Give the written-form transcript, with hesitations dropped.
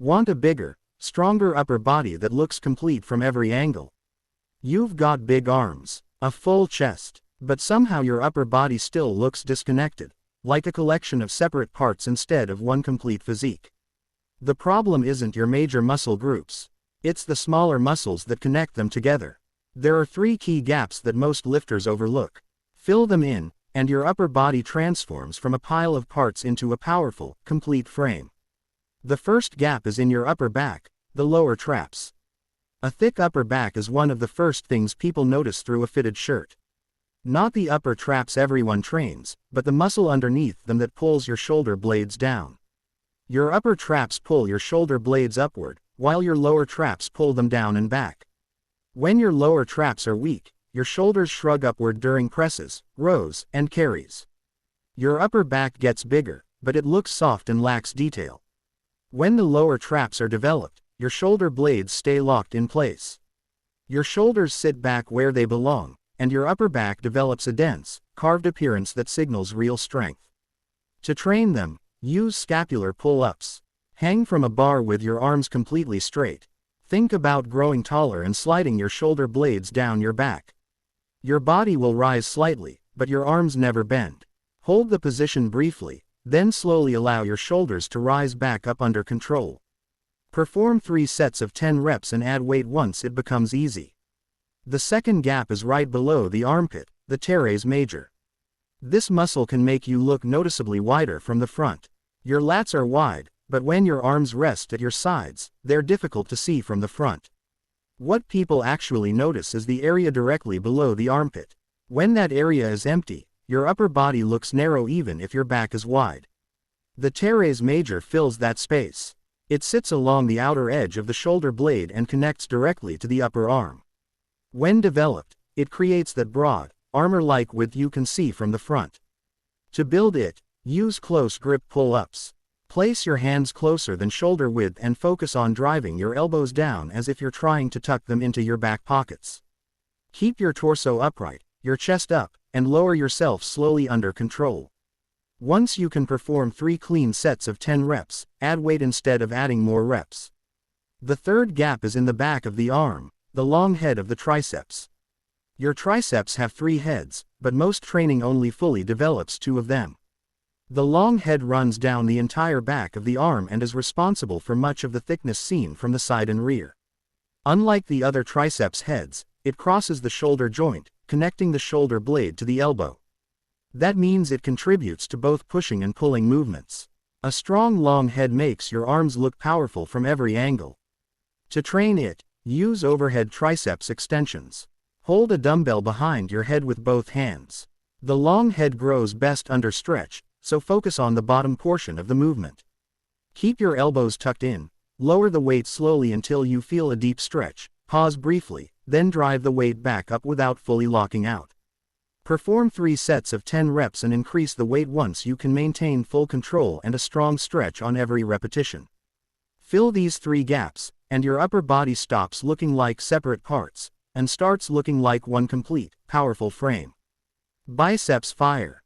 Want a bigger, stronger upper body that looks complete from every angle? You've got big arms, a full chest, but somehow your upper body still looks disconnected, like a collection of separate parts instead of one complete physique. The problem isn't your major muscle groups. It's the smaller muscles that connect them together. There are three key gaps that most lifters overlook. Fill them in, and your upper body transforms from a pile of parts into a powerful, complete frame. The first gap is in your upper back, the lower traps. A thick upper back is one of the first things people notice through a fitted shirt. Not the upper traps everyone trains, but the muscle underneath them that pulls your shoulder blades down. Your upper traps pull your shoulder blades upward, while your lower traps pull them down and back. When your lower traps are weak, your shoulders shrug upward during presses, rows, and carries. Your upper back gets bigger, but it looks soft and lacks detail. When the lower traps are developed, your shoulder blades stay locked in place. Your shoulders sit back where they belong, and your upper back develops a dense, carved appearance that signals real strength. To train them, use scapular pull-ups. Hang from a bar with your arms completely straight. Think about growing taller and sliding your shoulder blades down your back. Your body will rise slightly, but your arms never bend. Hold the position briefly, then slowly allow your shoulders to rise back up under control. Perform 3 sets of 10 reps and add weight once it becomes easy. The second gap is right below the armpit, the teres major. This muscle can make you look noticeably wider from the front. Your lats are wide, but when your arms rest at your sides, they're difficult to see from the front. What people actually notice is the area directly below the armpit. When that area is empty, your upper body looks narrow even if your back is wide. The teres major fills that space. It sits along the outer edge of the shoulder blade and connects directly to the upper arm. When developed, it creates that broad, armor-like width you can see from the front. To build it, use close grip pull-ups. Place your hands closer than shoulder width and focus on driving your elbows down as if you're trying to tuck them into your back pockets. Keep your torso upright, your chest up, and lower yourself slowly under control. Once you can perform 3 clean sets of 10 reps, add weight instead of adding more reps. The third gap is in the back of the arm, the long head of the triceps. Your triceps have 3 heads, but most training only fully develops 2 of them. The long head runs down the entire back of the arm and is responsible for much of the thickness seen from the side and rear. Unlike the other triceps heads, it crosses the shoulder joint, connecting the shoulder blade to the elbow. That means it contributes to both pushing and pulling movements. A strong long head makes your arms look powerful from every angle. To train it, use overhead triceps extensions. Hold a dumbbell behind your head with both hands. The long head grows best under stretch, so focus on the bottom portion of the movement. Keep your elbows tucked in, lower the weight slowly until you feel a deep stretch, pause briefly, then drive the weight back up without fully locking out. Perform 3 sets of 10 reps and increase the weight once you can maintain full control and a strong stretch on every repetition. Fill these 3 gaps, and your upper body stops looking like separate parts, and starts looking like one complete, powerful frame. Biceps fire.